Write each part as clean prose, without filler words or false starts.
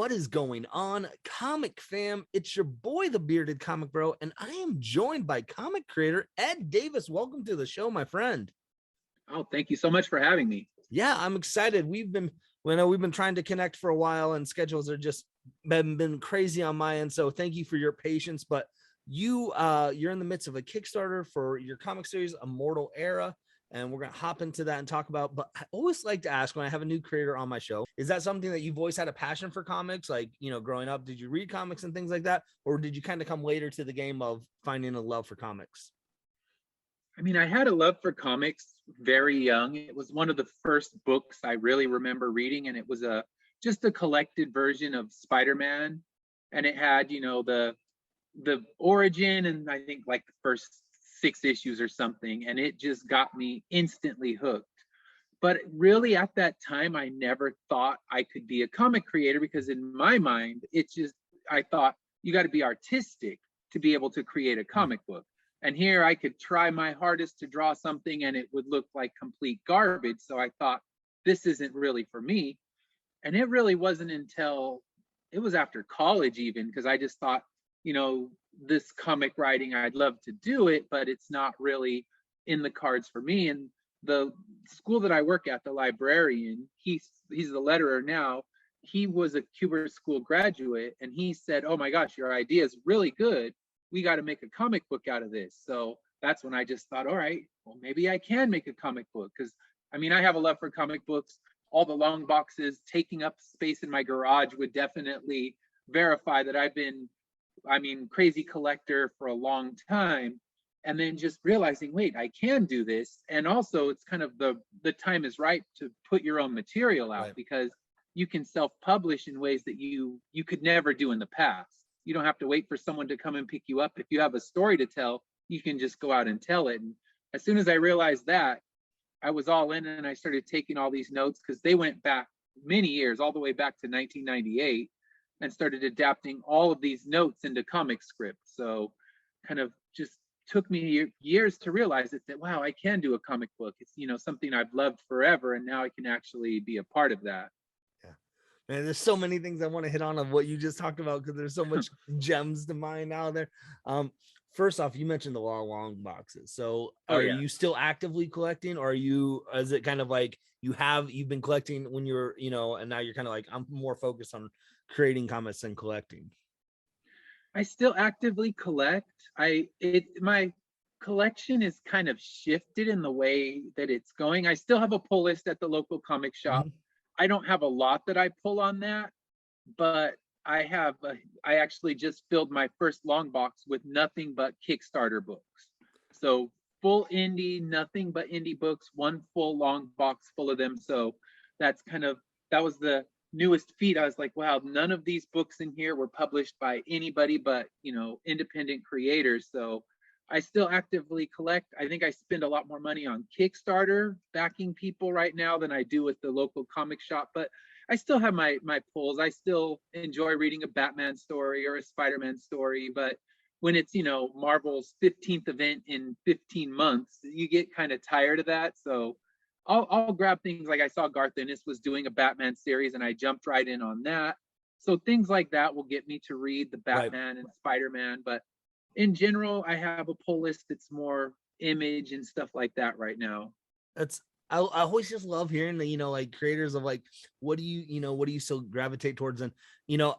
What is going on, comic fam? It's your boy, the Bearded Comic Bro, and I am joined by comic creator Ed Davis. Welcome to the show, my friend. Oh, thank you so much for having me. Yeah, I'm excited. We've been trying to connect for a while, and schedules are just been crazy on my end. So thank you for your patience. But you're in the midst of a Kickstarter for your comic series, Immortal Era. And we're going to hop into that and talk about, but I always like to ask when I have a new creator on my show, is that something that you've always had a passion for comics? Like, growing up, did you read comics and things like that? Or did you kind of come later to the game of finding a love for comics? I mean, I had a love for comics very young. It was one of the first books I really remember reading, and it was just a collected version of Spider-Man. And it had, the origin and I think like the first 6 issues or something, and it just got me instantly hooked. But really at that time, I never thought I could be a comic creator, because in my mind, I thought you got to be artistic to be able to create a comic book. And here I could try my hardest to draw something and it would look like complete garbage. So I thought, this isn't really for me. And it really wasn't until it was after college, even, because I just thought, this comic writing, I'd love to do it, but it's not really in the cards for me. And the school that I work at, the librarian, he's the letterer now. He was a Cuber School graduate, and he said, "Oh my gosh, your idea is really good. We got to make a comic book out of this." So that's when I just thought, all right, well, maybe I can make a comic book. Because I mean, I have a love for comic books. All the long boxes taking up space in my garage would definitely verify that I've been, crazy collector for a long time. And then just realizing, wait, I can do this. And also it's kind of the time is right to put your own material out, right? Because you can self-publish in ways that you could never do in the past. You don't have to wait for someone to come and pick you up. If you have a story to tell, you can just go out and tell it. And as soon as I realized that, I was all in, and I started taking all these notes, because they went back many years, all the way back to 1998, and started adapting all of these notes into comic scripts. So kind of just took me years to realize that wow, I can do a comic book. It's something I've loved forever, and now I can actually be a part of that. Yeah, man, there's so many things I want to hit on of what you just talked about, because there's so much gems to mine out there. First off, you mentioned the long boxes. So are you still actively collecting, or is it kind of like you've been collecting when you're, and now you're kind of like, I'm more focused on creating comics and collecting? I still actively collect. My collection is kind of shifted in the way that it's going. I still have a pull list at the local comic shop. I don't have a lot that I pull on that, but I actually just filled my first long box with nothing but Kickstarter books. So full indie, nothing but indie books, one full long box full of them. So that was the newest feat. I was like, wow, none of these books in here were published by anybody but, independent creators. So I still actively collect. I think I spend a lot more money on Kickstarter backing people right now than I do with the local comic shop, but I still have my pulls. I still enjoy reading a Batman story or a Spider-Man story, but when it's, Marvel's 15th event in 15 months, you get kind of tired of that. So I'll grab things like, I saw Garth Ennis was doing a Batman series, and I jumped right in on that. So things like that will get me to read the Batman and Spider-Man. But in general, I have a pull list that's more image and stuff like that right now. I always just love hearing that, like creators of like, what do you still gravitate towards? And,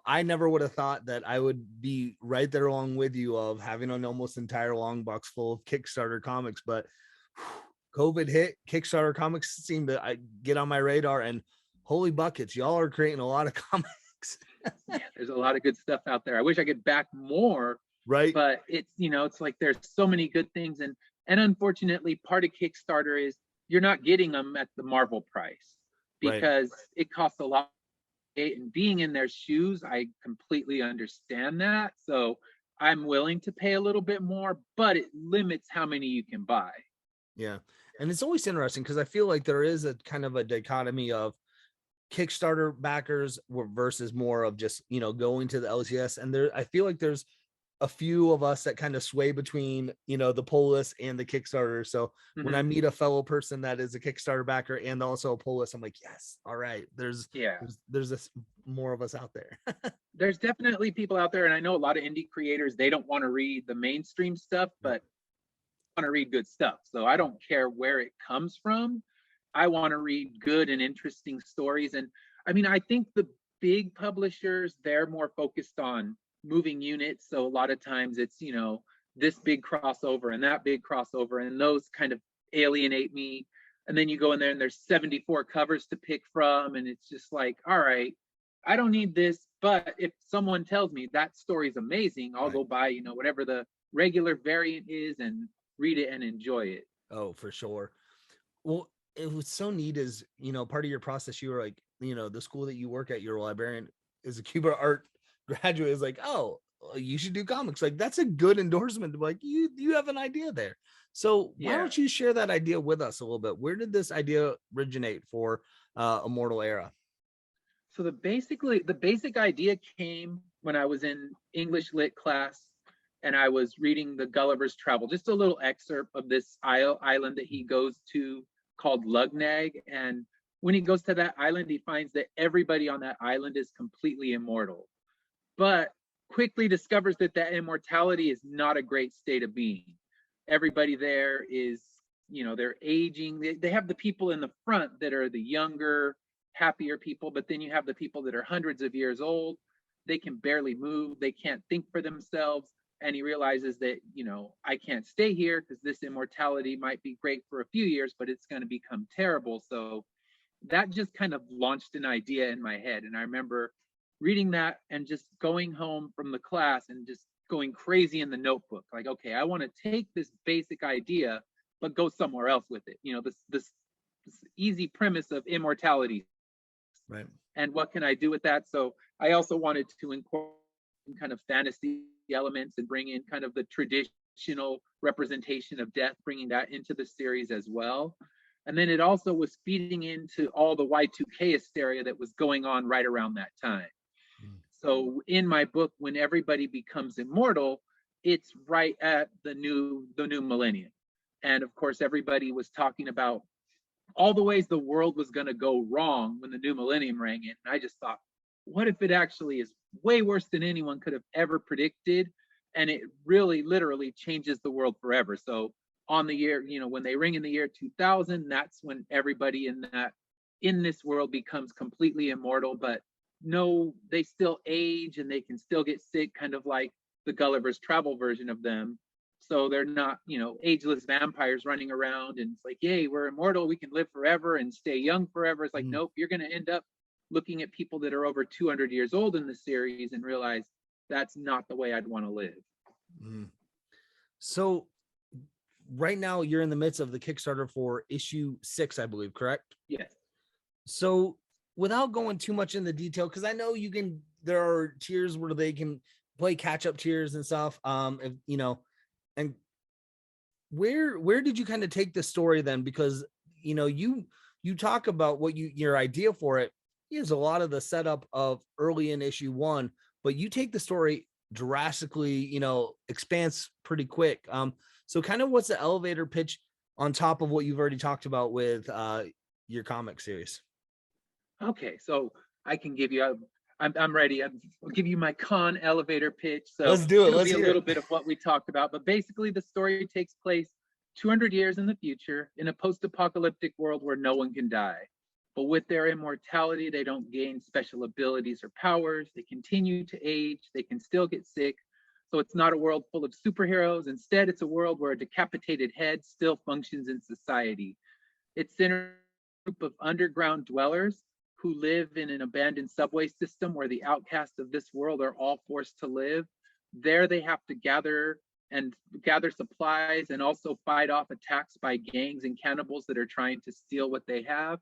I never would have thought that I would be right there along with you of having an almost entire long box full of Kickstarter comics. But COVID hit, Kickstarter comics seem to get on my radar, and holy buckets, y'all are creating a lot of comics. Yeah, there's a lot of good stuff out there. I wish I could back more, right? But it's, it's like there's so many good things, and unfortunately, part of Kickstarter is you're not getting them at the Marvel price, because it costs a lot. And being in their shoes, I completely understand that. So I'm willing to pay a little bit more, but it limits how many you can buy. Yeah. And it's always interesting, because I feel like there is a kind of a dichotomy of Kickstarter backers versus more of just, going to the LCS. And I feel like there's a few of us that kind of sway between, the pull list and the Kickstarter. So when I meet a fellow person that is a Kickstarter backer and also a pull list, I'm like, yes, all right, there's this more of us out there. There's definitely people out there, and I know a lot of indie creators, they don't want to read the mainstream stuff, but want to read good stuff. So I don't care where it comes from. I want to read good and interesting stories. And I mean, I think the big publishers, they're more focused on moving units. So a lot of times it's, this big crossover and that big crossover, and those kind of alienate me. And then you go in there and there's 74 covers to pick from. And it's just like, all right, I don't need this. But if someone tells me that story is amazing, I'll go buy, whatever the regular variant is and read it and enjoy it. Oh, for sure. Well, it was so neat is, part of your process, you were like, the school that you work at, your librarian is a Cuba art graduate, is like, oh, you should do comics. Like, that's a good endorsement. Like, you have an idea there. So why don't you share that idea with us a little bit? Where did this idea originate for Immortal Era? So the basic idea came when I was in English lit class and I was reading the Gulliver's Travel, just a little excerpt of this island that he goes to called Lugnag. And when he goes to that island, he finds that everybody on that island is completely immortal, but quickly discovers that that immortality is not a great state of being. Everybody there is, they're aging. They have the people in the front that are the younger, happier people, but then you have the people that are hundreds of years old. They can barely move. They can't think for themselves. And he realizes that, I can't stay here because this immortality might be great for a few years, but it's going to become terrible. So that just kind of launched an idea in my head. And I remember reading that and just going home from the class and just going crazy in the notebook. Like, okay, I want to take this basic idea, but go somewhere else with it. This easy premise of immortality. Right. And what can I do with that? So I also wanted to incorporate kind of fantasy elements and bring in kind of the traditional representation of death, bringing that into the series as well. And then it also was feeding into all the Y2K hysteria that was going on right around that time. So in my book, when everybody becomes immortal, it's right at the new millennium. And of course, everybody was talking about all the ways the world was going to go wrong when the new millennium rang in. And I just thought, what if it actually is way worse than anyone could have ever predicted? And it really literally changes the world forever. So on the year, when they ring in the year 2000, that's when everybody in this world becomes completely immortal, but no, they still age and they can still get sick, kind of like the Gulliver's Travel version of them. So they're not, ageless vampires running around and it's like, yay, we're immortal, we can live forever and stay young forever. It's like, nope, you're going to end up looking at people that are over 200 years old in the series and realize that's not the way I'd want to live. So right now you're in the midst of the Kickstarter for issue 6, I believe, correct? Yes. So without going too much into detail, because I know there are tiers where they can play catch up tiers and stuff. And where did you kind of take the story then? Because, you talk about what your idea for it is a lot of the setup of early in issue 1, but you take the story drastically, expands pretty quick. So kind of what's the elevator pitch on top of what you've already talked about with your comic series? Okay, so I can give you, I'm ready. I'll give you my con elevator pitch. So let's do it. It'll Let's be a hear little it. bit of what we talked about, but basically the story takes place 200 years in the future in a post-apocalyptic world where no one can die. But with their immortality, they don't gain special abilities or powers. They continue to age. They can still get sick. So it's not a world full of superheroes. Instead, it's a world where a decapitated head still functions in society. It's in a group of underground dwellers who live in an abandoned subway system where the outcasts of this world are all forced to live. There they have to gather supplies and also fight off attacks by gangs and cannibals that are trying to steal what they have.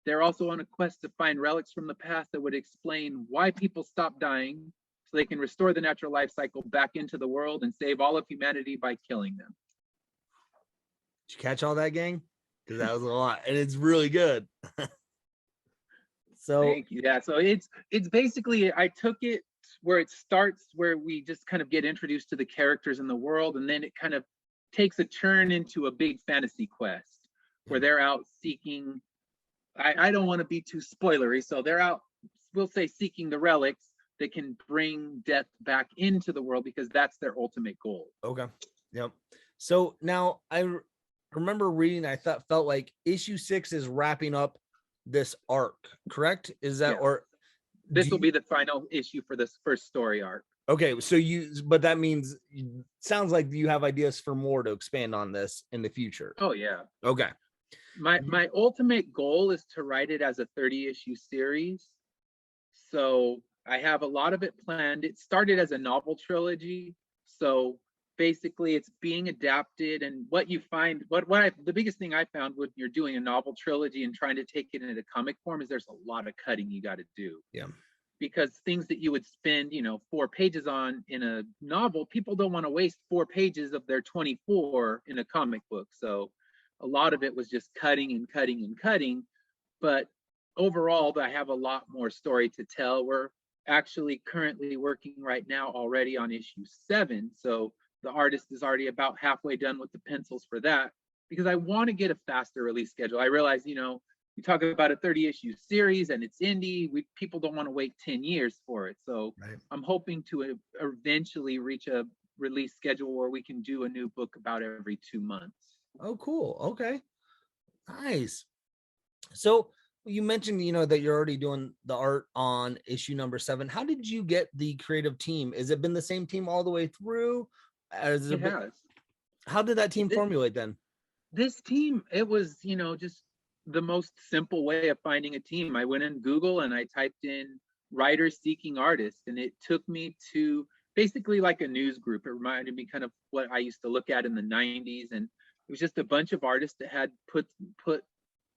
They're also on a quest to find relics from the past that would explain why people stop dying so they can restore the natural life cycle back into the world and save all of humanity by killing them. Did you catch all that, gang? Because that was a lot, and it's really good. So thank you. Yeah, so it's basically, I took it where it starts, where we just kind of get introduced to the characters in the world, and then it kind of takes a turn into a big fantasy quest where they're out seeking. I don't want to be too spoilery, so they're out, we'll say, seeking the relics that can bring death back into the world, because that's their ultimate goal. Okay. Yep. So now remember reading, I felt like issue 6 is wrapping up this arc, correct? Is that, Yeah. or This will be the final issue for this first story arc. okay, so but that means, sounds like you have ideas for more to expand on this in the future. Oh yeah. Okay. My ultimate goal is to write it as a 30-issue series. So I have a lot of it planned. It started as a novel trilogy. So basically it's being adapted, and what you find, the biggest thing I found when you're doing a novel trilogy and trying to take it into comic form is there's a lot of cutting you got to do. Yeah. Because things that you would spend, 4 pages on in a novel, people don't want to waste 4 pages of their 24 in a comic book. So a lot of it was just cutting and cutting and cutting. But overall, I have a lot more story to tell. We're actually currently working right now already on issue 7. So the artist is already about halfway done with the pencils for that, because I want to get a faster release schedule. I realize, you talk about a 30-issue series and it's indie, people don't want to wait 10 years for it. So right. I'm hoping to eventually reach a release schedule where we can do a new book about every 2 months. Oh, cool. Okay. Nice. So you mentioned, that you're already doing the art on issue number 7. How did you get the creative team? Has it been the same team all the way through? It has. How did that team formulate then? This team, it was, just the most simple way of finding a team. I went in Google and I typed in writers seeking artists, and it took me to basically like a news group. It reminded me kind of what I used to look at in the 90s, and it was just a bunch of artists that had put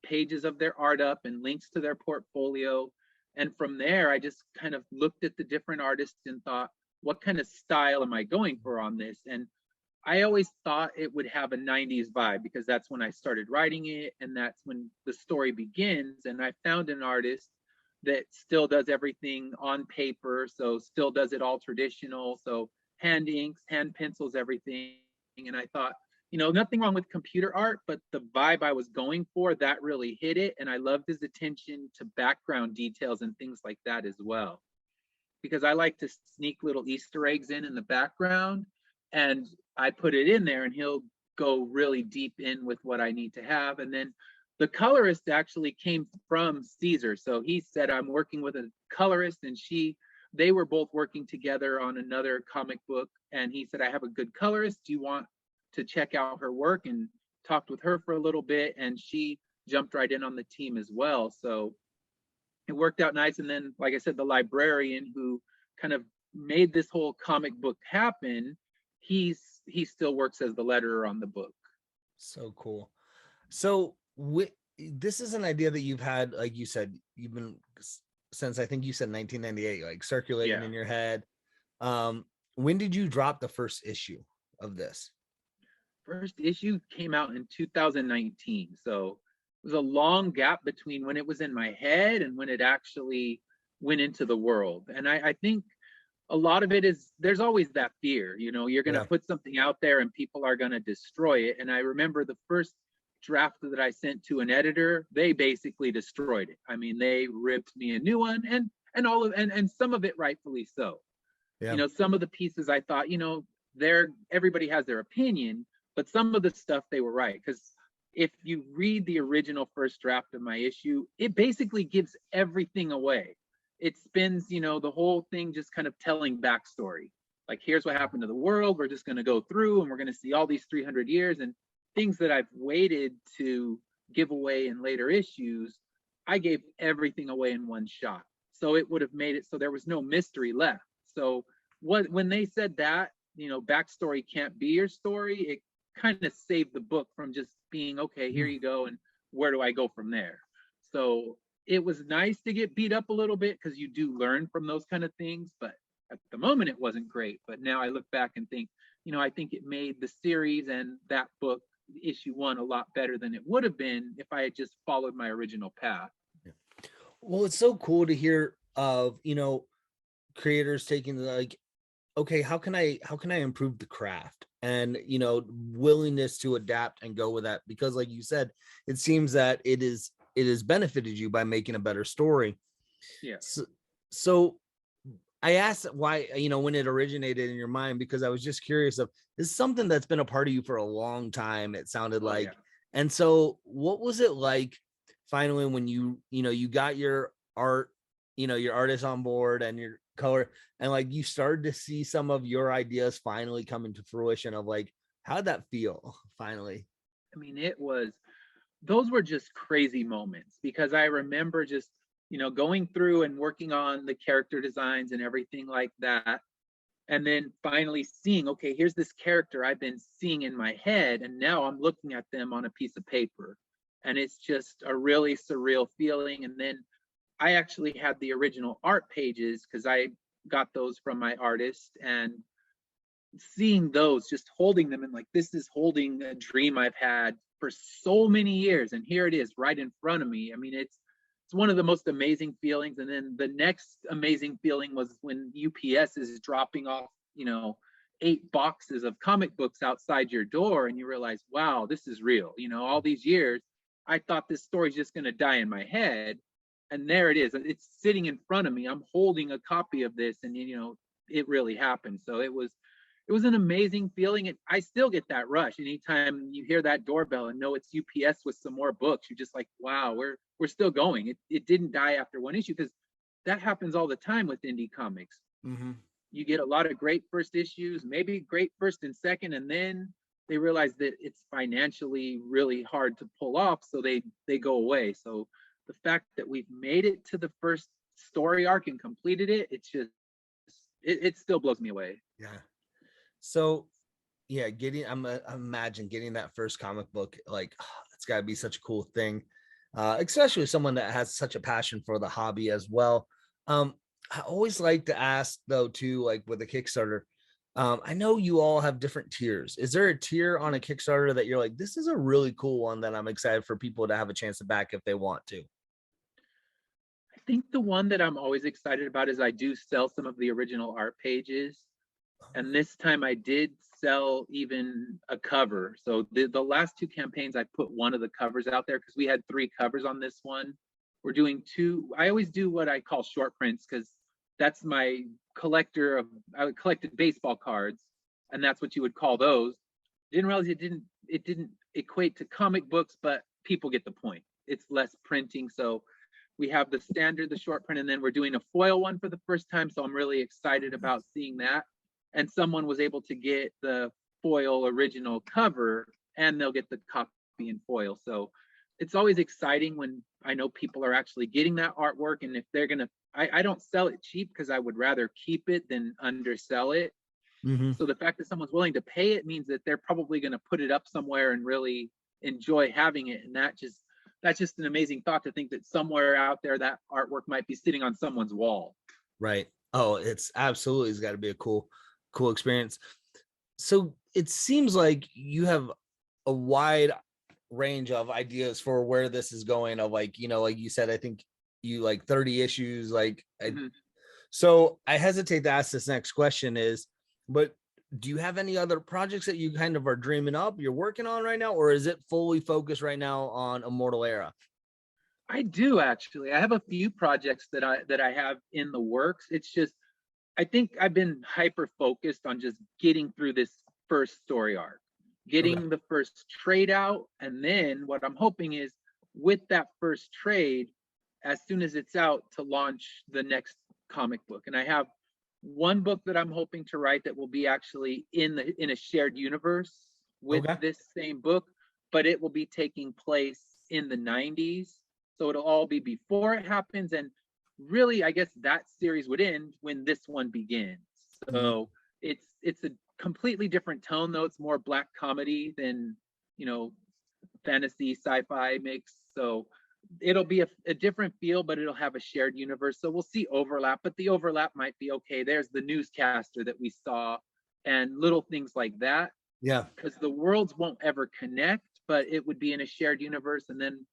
pages of their art up and links to their portfolio. And from there, I just kind of looked at the different artists and thought, what kind of style am I going for on this? And I always thought it would have a 90s vibe, because that's when I started writing it, and that's when the story begins. And I found an artist that still does everything on paper, so still does it all traditional, so hand inks, hand pencils, everything. And I thought, nothing wrong with computer art, but the vibe I was going for, that really hit it. And I loved his attention to background details and things like that as well, because I like to sneak little Easter eggs in the background, and I put it in there and he'll go really deep in with what I need to have. And then the colorist actually came from Caesar. So he said, I'm working with a colorist, and they were both working together on another comic book. And he said, I have a good colorist. Do you want to check out her work? And talked with her for a little bit, and she jumped right in on the team as well. So it worked out nice. And then, like I said, the librarian who kind of made this whole comic book happen, he still works as the letterer on the book. So cool. So this is an idea that you've had, like you said, you've been since, I think you said 1998, like circulating in your head. When did you drop the first issue of this? First issue came out in 2019. So it was a long gap between when it was in my head and when it actually went into the world. And I think a lot of it is, there's always that fear, you're going to put something out there and people are going to destroy it. And I remember the first draft that I sent to an editor, they basically destroyed it. I mean, they ripped me a new one, and all of, and some of it rightfully so. Yeah. Some of the pieces I thought, everybody has their opinion, but some of the stuff they were right. Because if you read the original first draft of my issue, it basically gives everything away. It spends, the whole thing just kind of telling backstory. Like, here's what happened to the world. We're just going to go through and we're going to see all these 300 years, and things that I've waited to give away in later issues, I gave everything away in one shot. So it would have made it so there was no mystery left. So when they said that, backstory can't be your story, it kind of saved the book from just being, okay, here you go, and where do I go from there? So it was nice to get beat up a little bit, because you do learn from those kind of things, but at the moment it wasn't great. But now I look back and think, I think it made the series and that book, issue 1, a lot better than it would have been if I had just followed my original path. Well, it's so cool to hear of, creators taking the, like, okay, how can I improve the craft, and willingness to adapt and go with that, because like you said, it seems that it has benefited you by making a better story. Yeah. So, so I asked why, when it originated in your mind, because I was just curious of, this is something that's been a part of you for a long time, it sounded Oh yeah. like. And so what was it like finally when you got your art, your artist on board and your color, and like you started to see some of your ideas finally coming to fruition, of like, how'd that feel finally? I mean, those were just crazy moments because I remember just, going through and working on the character designs and everything like that. And then finally seeing, okay, here's this character I've been seeing in my head, and now I'm looking at them on a piece of paper. And it's just a really surreal feeling. And then I actually had the original art pages because I got those from my artist, and seeing those, just holding them, and like, this is holding a dream I've had for so many years, and here it is right in front of me. I mean, it's one of the most amazing feelings. And then the next amazing feeling was when UPS is dropping off, 8 boxes of comic books outside your door, and you realize, wow, this is real. All these years I thought this story's just going to die in my head, and there it is. It's sitting in front of me. I'm holding a copy of this, and it really happened. So it was an amazing feeling. And I still get that rush anytime you hear that doorbell and know it's UPS with some more books. You're just like, wow, we're still going. It didn't die after one issue, because that happens all the time with indie comics. Mm-hmm. You get a lot of great first issues, maybe great first and second, and then they realize that it's financially really hard to pull off, so they go away. So the fact that we've made it to the first story arc and completed it, it's just it still blows me away. Yeah. So yeah, I imagine getting that first comic book, like, it's got to be such a cool thing, especially someone that has such a passion for the hobby as well. um I always like to ask though too, like with a Kickstarter, I know you all have different tiers. Is there a tier on a Kickstarter that you're like, this is a really cool one that I'm excited for people to have a chance to back if they want to? I think the one that I'm always excited about is I do sell some of the original art pages. And this time I did sell even a cover. So the last 2 campaigns, I put one of the covers out there because we had 3 covers on this one. We're doing 2. I always do what I call short prints because that's my I collected baseball cards, and that's what you would call those. Didn't realize it didn't equate to comic books, but people get the point. It's less printing. So we have the standard, the short print, and then we're doing a foil one for the first time. So I'm really excited about seeing that. And someone was able to get the foil original cover, and they'll get the copy in foil. So it's always exciting when I know people are actually getting that artwork. And if they're gonna, I don't sell it cheap because I would rather keep it than undersell it. Mm-hmm. So the fact that someone's willing to pay it means that they're probably going to put it up somewhere and really enjoy having it. And that's just an amazing thought, to think that somewhere out there that artwork might be sitting on someone's wall. Right. Oh, it's absolutely, it's got to be a cool experience. So it seems like you have a wide range of ideas for where this is going, of like, like you said, I think you like 30 issues, like Mm-hmm. so I hesitate to ask this next question is, but do you have any other projects that you kind of are dreaming up, you're working on right now, or is it fully focused right now on Immortal Era? I do actually. I have a few projects that I have in the works. It's just I think I've been hyper focused on just getting through this first story arc, Okay. getting the first trade out, and then what I'm hoping is, with that first trade, as soon as it's out, to launch the next comic book. And I have one book that I'm hoping to write that will be actually in a shared universe with Okay. this same book, but it will be taking place in the 90s. So it'll all be before it happens. And really, I guess that series would end when this one begins. Mhm. So it's a completely different tone, though. It's more black comedy than, you know, fantasy sci-fi mix. So it'll be a different feel, but it'll have a shared universe. So we'll see overlap, but the overlap might be, okay, there's the newscaster that we saw, and little things like that, Yeah. because the worlds won't ever connect, but it would be in a shared universe. And then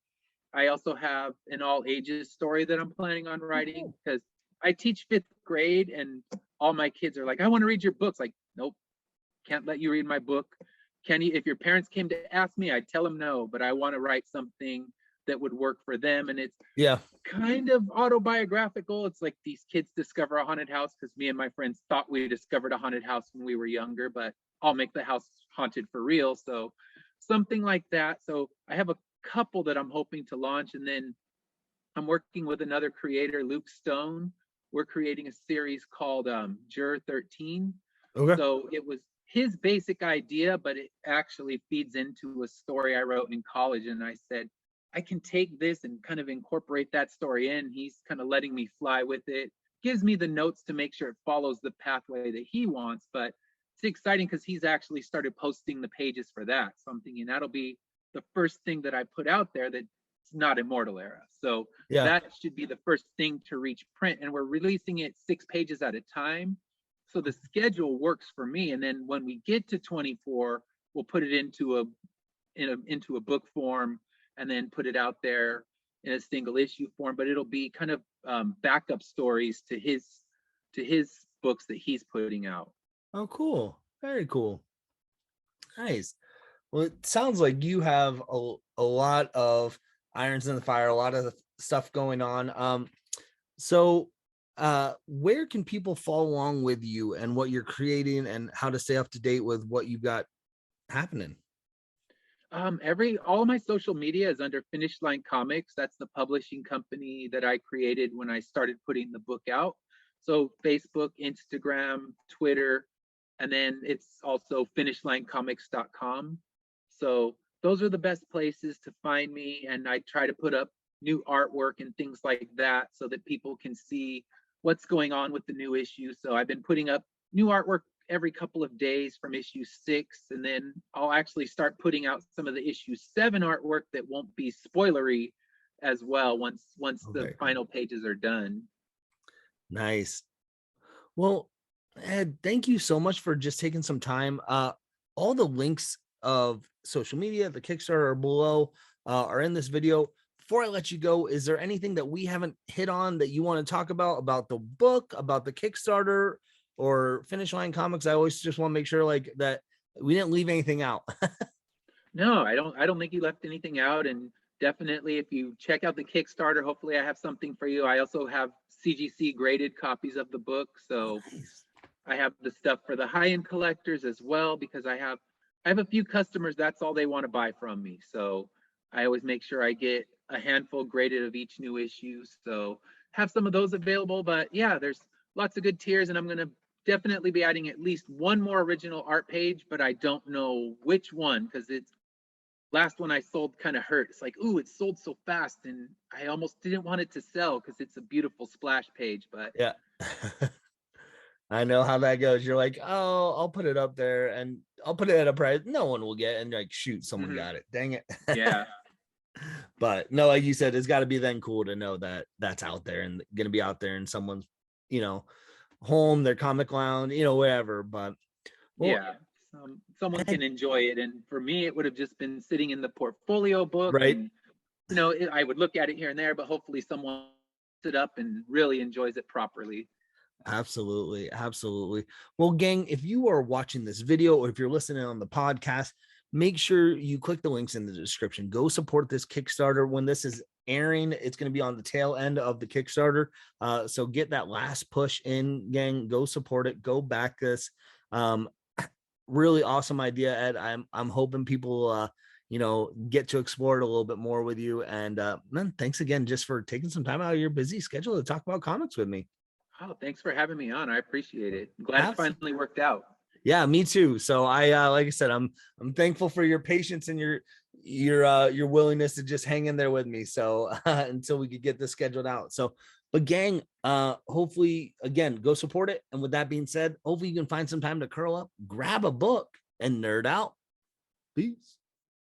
I also have an all ages story that I'm planning on Oh, writing, cool. because I teach 5th grade, and all my kids are like, I want to read your books. Like, nope, can't let you read my book. Can you, if your parents came to ask me, I'd tell them no, but I want to write something that would work for them. And it's Yeah. kind of autobiographical. It's like these kids discover a haunted house because me and my friends thought we discovered a haunted house when we were younger, but I'll make the house haunted for real. So something like that. So I have a couple that I'm hoping to launch, and then I'm working with another creator, Luke Stone. We're creating a series called Juror 13. Okay. So it was his basic idea, but it actually feeds into a story I wrote in college. And I said, I can take this and kind of incorporate that story in. He's kind of letting me fly with it, gives me the notes to make sure it follows the pathway that he wants. But it's exciting because he's actually started posting the pages for that. So I'm thinking that'll be the first thing that I put out there that's not Immortal Era. So Yeah. that should be the first thing to reach print. And we're releasing it 6 pages at a time. So the schedule works for me. And then when we get to 24, we'll put it into a book form, and then put it out there in a single issue form. But it'll be kind of backup stories to his books that he's putting out. Oh, cool. Very cool. Nice. Well, it sounds like you have a lot of irons in the fire, a lot of stuff going on. So where can people follow along with you and what you're creating, and how to stay up to date with what you've got happening? All of my social media is under Finish Line Comics. That's the publishing company that I created when I started putting the book out. So Facebook, Instagram, Twitter, and then it's also finishlinecomics.com. So those are the best places to find me. And I try to put up new artwork and things like that so that people can see what's going on with the new issue. So I've been putting up new artwork every couple of days from issue 6, and then I'll actually start putting out some of the issue 7 artwork that won't be spoilery as well once the final pages are done. Nice. Well, Ed, thank you so much for just taking some time. All the links of social media, the Kickstarter, are below, are in this video. Before I let you go, is there anything that we haven't hit on that you want to talk about the book, about the Kickstarter, or Finish Line Comics? I always just want to make sure like that we didn't leave anything out. No, I don't think you left anything out. And definitely, if you check out the Kickstarter, hopefully I have something for you. I also have CGC graded copies of the book. So Nice. I have the stuff for the high-end collectors as well, because I have a few customers, that's all they want to buy from me. So I always make sure I get a handful graded of each new issue. So have some of those available. But yeah, there's lots of good tiers, and I'm going to definitely be adding at least one more original art page, but I don't know which one, because it's last one I sold kind of hurt. It's like, ooh, it sold so fast, and I almost didn't want it to sell because it's a beautiful splash page. But Yeah. I know how that goes. You're like, oh, I'll put it up there and I'll put it at a price no one will get, and like, shoot, someone got it. Dang it. Yeah. But no, like you said, it's got to be then cool to know that that's out there and going to be out there in someone's, home, their comic lounge, wherever. But well, yeah, someone can enjoy it. And for me, it would have just been sitting in the portfolio book, right. And I would look at it here and there, but hopefully someone picks it up and really enjoys it properly. Absolutely. Absolutely. Well, gang, if you are watching this video or if you're listening on the podcast, make sure you click the links in the description. Go support this Kickstarter. When this is airing, it's going to be on the tail end of the Kickstarter. So get that last push in, gang. Go support it. Go back this. Really awesome idea, Ed. I'm hoping people get to explore it a little bit more with you. And man, thanks again just for taking some time out of your busy schedule to talk about comics with me. Oh, thanks for having me on. I appreciate it. I'm glad it finally worked out. Yeah, me too. So I like I said, I'm thankful for your patience and your willingness to just hang in there with me. So until we could get this scheduled out. So, but gang, hopefully again, go support it. And with that being said, hopefully you can find some time to curl up, grab a book, and nerd out. Peace.